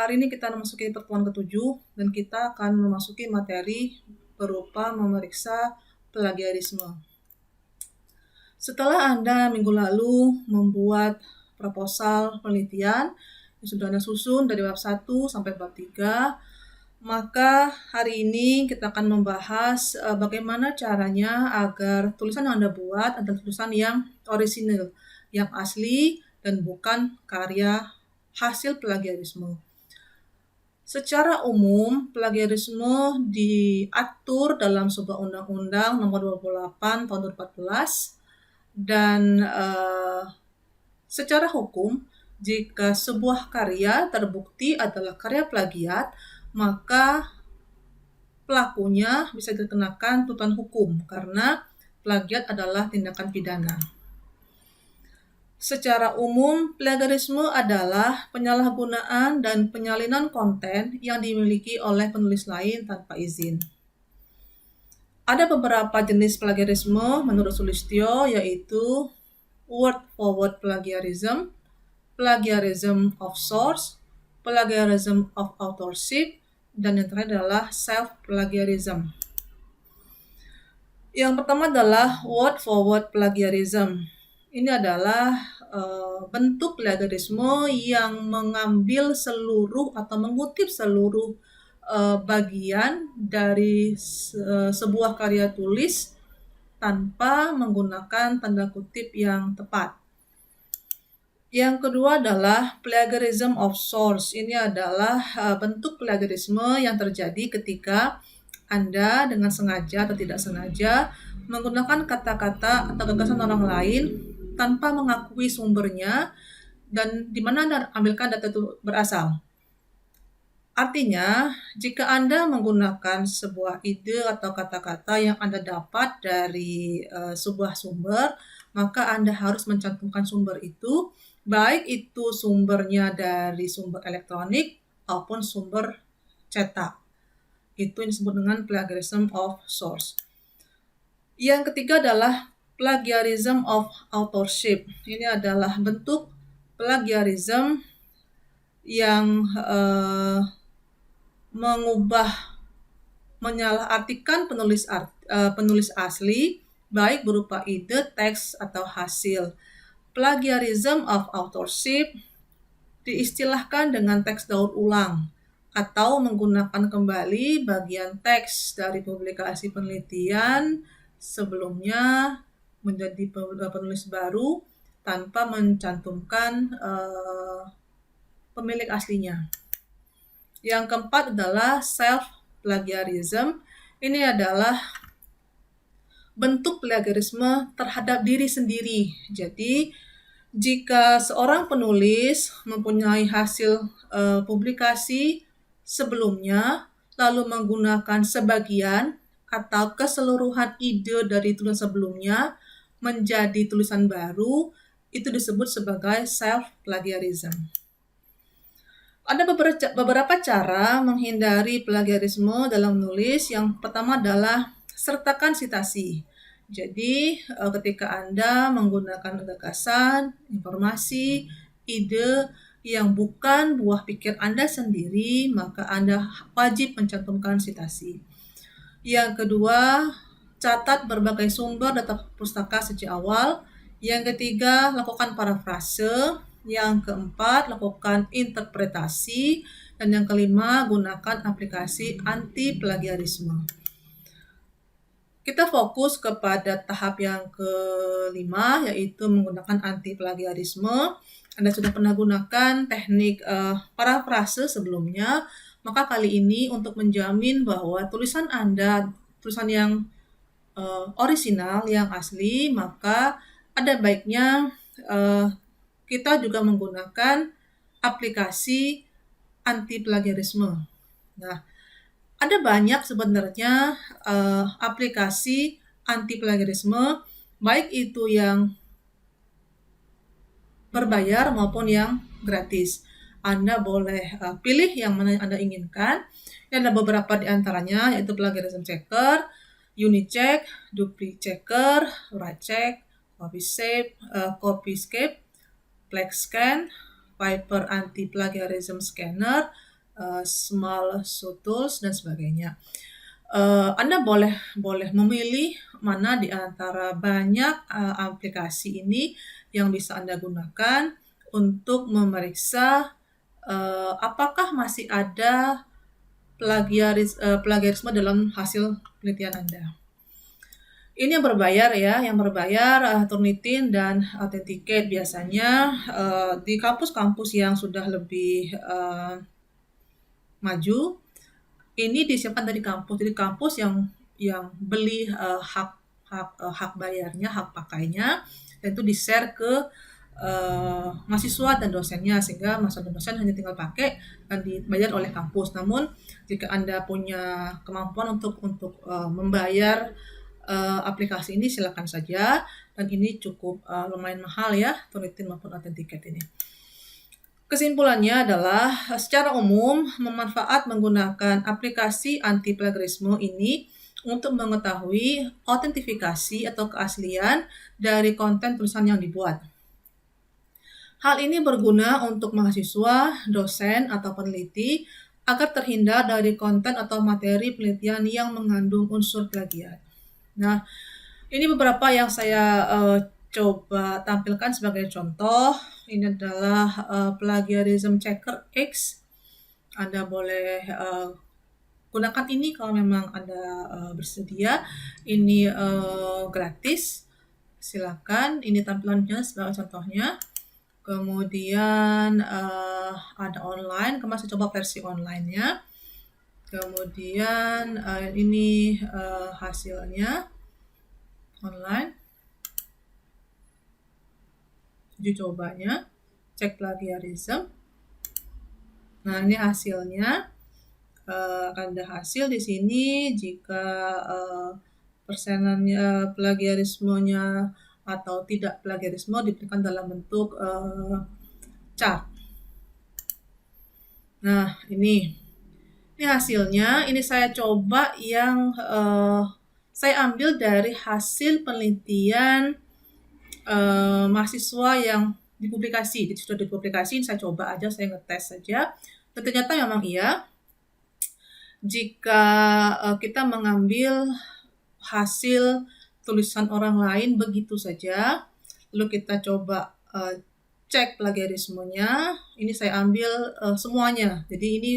Hari ini kita memasuki pertemuan ke-7 dan kita akan memasuki materi berupa memeriksa plagiarisme. Setelah Anda minggu lalu membuat proposal penelitian yang sudah Anda susun dari bab 1 sampai bab 3, maka hari ini kita akan membahas bagaimana caranya agar tulisan yang Anda buat adalah tulisan yang orisinil, yang asli dan bukan karya hasil plagiarisme. Secara umum, plagiarisme diatur dalam sebuah undang-undang nomor 28 tahun 2014 dan secara hukum, jika sebuah karya terbukti adalah karya plagiat, maka pelakunya bisa dikenakan tuntutan hukum karena plagiat adalah tindakan pidana. Secara umum, plagiarisme adalah penyalahgunaan dan penyalinan konten yang dimiliki oleh penulis lain tanpa izin. Ada beberapa jenis plagiarisme menurut Sulistyo, yaitu word for word plagiarism, plagiarism of source, plagiarism of authorship, dan yang terakhir adalah self-plagiarism. Yang pertama adalah word for word plagiarism. Ini adalah bentuk plagiarisme yang mengambil seluruh atau mengutip seluruh bagian dari sebuah karya tulis tanpa menggunakan tanda kutip yang tepat. Yang kedua adalah plagiarism of source. Ini adalah bentuk plagiarisme yang terjadi ketika Anda dengan sengaja atau tidak sengaja menggunakan kata-kata atau gagasan orang lain tanpa mengakui sumbernya dan di mana Anda ambilkan data itu berasal. Artinya, jika Anda menggunakan sebuah ide atau kata-kata yang Anda dapat dari sebuah sumber, maka Anda harus mencantumkan sumber itu, baik itu sumbernya dari sumber elektronik maupun sumber cetak. Itu yang disebut dengan plagiarism of source. Yang ketiga adalah plagiarism of authorship. Ini adalah bentuk plagiarism yang menyalahartikan penulis asli, baik berupa ide, teks, atau hasil. Plagiarism of authorship diistilahkan dengan teks daur ulang atau menggunakan kembali bagian teks dari publikasi penelitian sebelumnya menjadi penulis baru tanpa mencantumkan pemilik aslinya. Yang keempat adalah self-plagiarism. Ini adalah bentuk plagiarisme terhadap diri sendiri. Jadi, jika seorang penulis mempunyai hasil publikasi sebelumnya, lalu menggunakan sebagian atau keseluruhan ide dari tulisan sebelumnya menjadi tulisan baru, itu disebut sebagai self-plagiarism. Ada beberapa cara menghindari plagiarisme dalam menulis. Yang pertama adalah sertakan sitasi. Jadi, ketika Anda menggunakan gagasan, informasi, ide yang bukan buah pikir Anda sendiri, maka Anda wajib mencantumkan sitasi. Yang kedua, catat berbagai sumber data pustaka sejak awal. Yang ketiga, lakukan parafrase. Yang keempat, lakukan interpretasi. Dan yang kelima, gunakan aplikasi anti-plagiarisme. Kita fokus kepada tahap yang kelima, yaitu menggunakan anti-plagiarisme. Anda sudah pernah gunakan teknik parafrase sebelumnya, maka kali ini untuk menjamin bahwa tulisan Anda, tulisan yang orisinal, yang asli, maka ada baiknya kita juga menggunakan aplikasi anti-plagiarisme. Nah, ada banyak sebenarnya aplikasi anti-plagiarisme, baik itu yang berbayar maupun yang gratis. Anda boleh pilih yang mana yang Anda inginkan. Ini ada beberapa di antaranya, yaitu Plagiarism Checker, Unicheck, Duplichecker, Writecheck, Copyscape, PlagScan, Viper Anti-Plagiarism Scanner, small tools dan sebagainya. Anda boleh memilih mana di antara banyak aplikasi ini yang bisa Anda gunakan untuk memeriksa apakah masih ada plagiarisme dalam hasil penelitian Anda. Ini yang berbayar ya, Turnitin dan Authenticate biasanya di kampus-kampus yang sudah lebih maju, ini disiapkan dari kampus. Jadi kampus yang beli hak bayarnya, hak pakainya, dan itu di-share ke mahasiswa dan dosennya, sehingga mahasiswa dan dosen hanya tinggal pakai dan dibayar oleh kampus. Namun jika Anda punya kemampuan untuk membayar aplikasi ini, silakan saja, dan ini cukup lumayan mahal ya, Turnitin maupun Authenticate ini. Kesimpulannya adalah secara umum menggunakan aplikasi anti plagiarisme ini untuk mengetahui autentifikasi atau keaslian dari konten tulisan yang dibuat. Hal ini berguna untuk mahasiswa, dosen, atau peneliti agar terhindar dari konten atau materi penelitian yang mengandung unsur plagiat. Nah, ini beberapa yang saya coba tampilkan sebagai contoh. Ini adalah Plagiarism Checker X. Anda boleh gunakan ini kalau memang Anda bersedia. Ini gratis. Silakan. Ini tampilannya sebagai contohnya. Kemudian ada online. Kemarin saya coba versi online-nya. Kemudian ini hasilnya online. Uji cobanya, cek plagiarism. Nah, ini hasilnya. Akan ada hasil di sini jika persenannya plagiarismenya atau tidak plagiarisme diberikan dalam bentuk chart. Nah, ini hasilnya. Ini saya coba yang saya ambil dari hasil penelitian mahasiswa yang dipublikasi. Sudah dipublikasi, saya coba aja, saya ngetes saja. Dan ternyata memang iya. Jika kita mengambil hasil tulisan orang lain begitu saja, lalu kita coba cek plagiarismenya, ini saya ambil semuanya. Jadi ini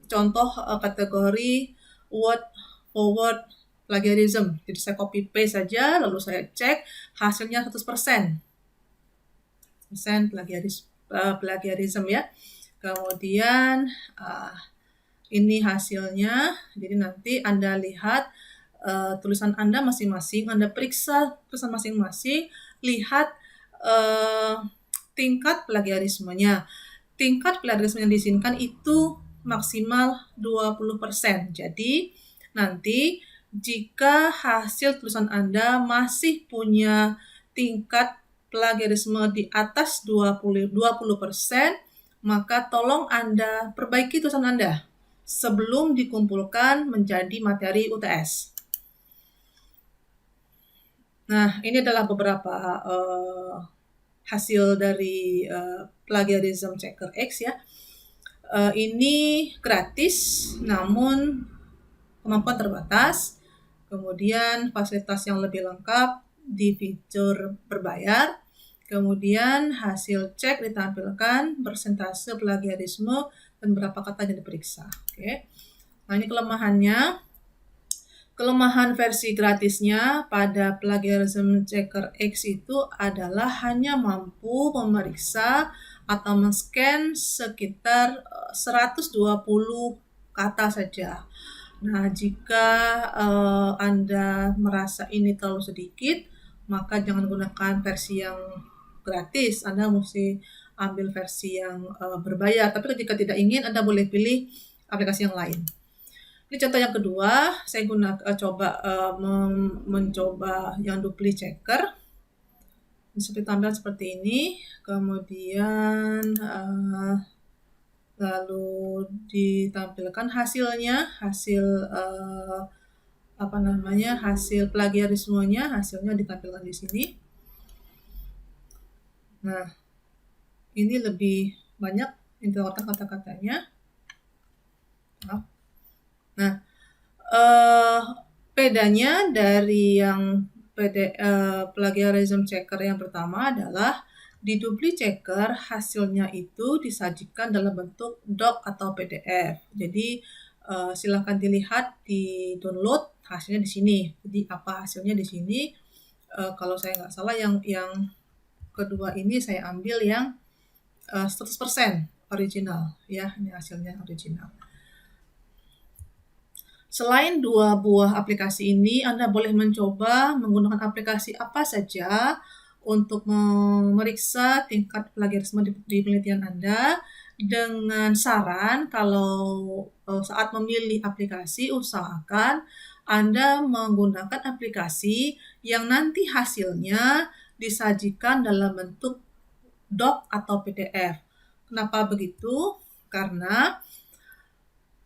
contoh kategori word for word plagiarism. Jadi saya copy paste saja, lalu saya cek hasilnya 100%. Plagiarism ya. Kemudian ini hasilnya. Jadi nanti Anda lihat tulisan Anda masing-masing, Anda periksa tulisan masing-masing, lihat tingkat plagiarismenya. Tingkat plagiarisme yang diizinkan itu maksimal 20%. Jadi nanti jika hasil tulisan Anda masih punya tingkat plagiarisme di atas 20%, maka tolong Anda perbaiki tulisan Anda sebelum dikumpulkan menjadi materi UTS. Nah, ini adalah beberapa hasil dari Plagiarism Checker X ya. Ini gratis, namun kemampuan terbatas. Kemudian fasilitas yang lebih lengkap di fitur berbayar. Kemudian hasil cek ditampilkan, persentase plagiarisme, dan berapa kata yang diperiksa. Oke. Nah, ini kelemahannya. Kelemahan versi gratisnya pada Plagiarism Checker X itu adalah hanya mampu memeriksa atau men-scan sekitar 120 kata saja. Nah, jika Anda merasa ini terlalu sedikit, maka jangan gunakan versi yang gratis. Anda mesti ambil versi yang berbayar. Tapi jika tidak ingin, Anda boleh pilih aplikasi yang lain. Ini contoh yang kedua, saya mencoba yang dupli checker. Seperti tampilan seperti ini. Kemudian lalu ditampilkan hasilnya, hasil plagiarismenya, hasilnya ditampilkan di sini. Nah, ini lebih banyak inti kata-katanya. Bedanya dari yang plagiarism checker yang pertama adalah di Dupli Checker hasilnya itu disajikan dalam bentuk doc atau PDF. Jadi silakan dilihat di download hasilnya di sini. Jadi apa hasilnya di sini? Kalau saya nggak salah yang kedua ini saya ambil yang 100% original ya, ini hasilnya original. Selain dua buah aplikasi ini, Anda boleh mencoba menggunakan aplikasi apa saja untuk memeriksa tingkat plagiarisme di penelitian Anda, dengan saran kalau saat memilih aplikasi usahakan Anda menggunakan aplikasi yang nanti hasilnya disajikan dalam bentuk doc atau PDF. Kenapa begitu? Karena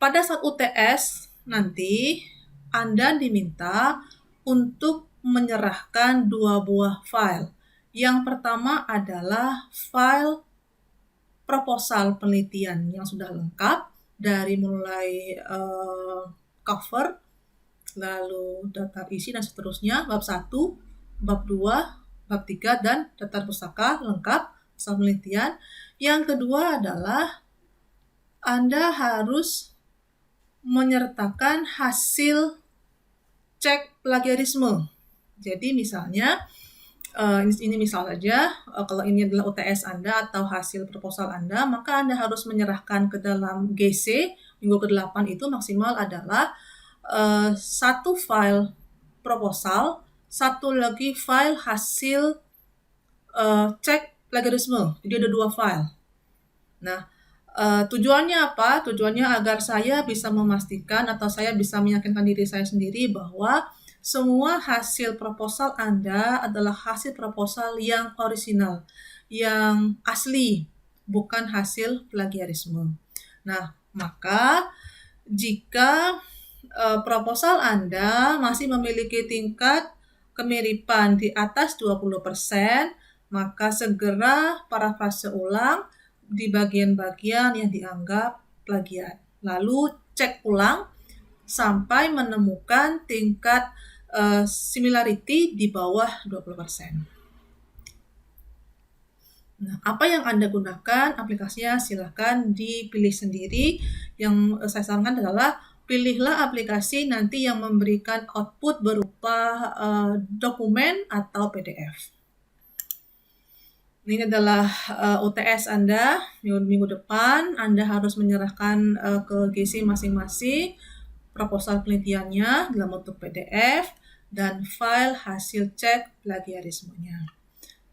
pada saat UTS nanti Anda diminta untuk menyerahkan dua buah file. Yang pertama adalah file proposal penelitian yang sudah lengkap dari mulai cover, lalu daftar isi dan seterusnya, bab 1, bab 2, bab 3, dan daftar pustaka lengkap, proposal penelitian. Yang kedua adalah Anda harus menyertakan hasil cek plagiarisme. Jadi misalnya, ini misal saja, kalau ini adalah UTS Anda atau hasil proposal Anda, maka Anda harus menyerahkan ke dalam GC minggu ke-8 itu maksimal adalah satu file proposal, satu lagi file hasil cek plagiarisme. Jadi ada dua file. Nah, tujuannya apa? Tujuannya agar saya bisa memastikan atau saya bisa meyakinkan diri saya sendiri bahwa semua hasil proposal Anda adalah hasil proposal yang orisinal, yang asli, bukan hasil plagiarisme. Nah, maka jika proposal Anda masih memiliki tingkat kemiripan di atas 20%, maka segera parafrase ulang di bagian-bagian yang dianggap plagiat. Lalu cek ulang sampai menemukan tingkat similarity di bawah 20%. Nah, apa yang Anda gunakan aplikasinya silahkan dipilih sendiri. Yang saya sarankan adalah pilihlah aplikasi nanti yang memberikan output berupa dokumen atau PDF. Ini adalah UTS Anda minggu depan. Anda harus menyerahkan ke GC masing-masing proposal penelitiannya dalam bentuk PDF dan file hasil cek plagiarismenya.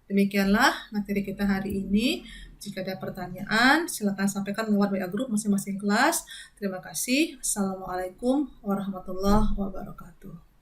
Demikianlah materi kita hari ini. Jika ada pertanyaan, silakan sampaikan lewat WA Group masing-masing kelas. Terima kasih. Assalamualaikum warahmatullahi wabarakatuh.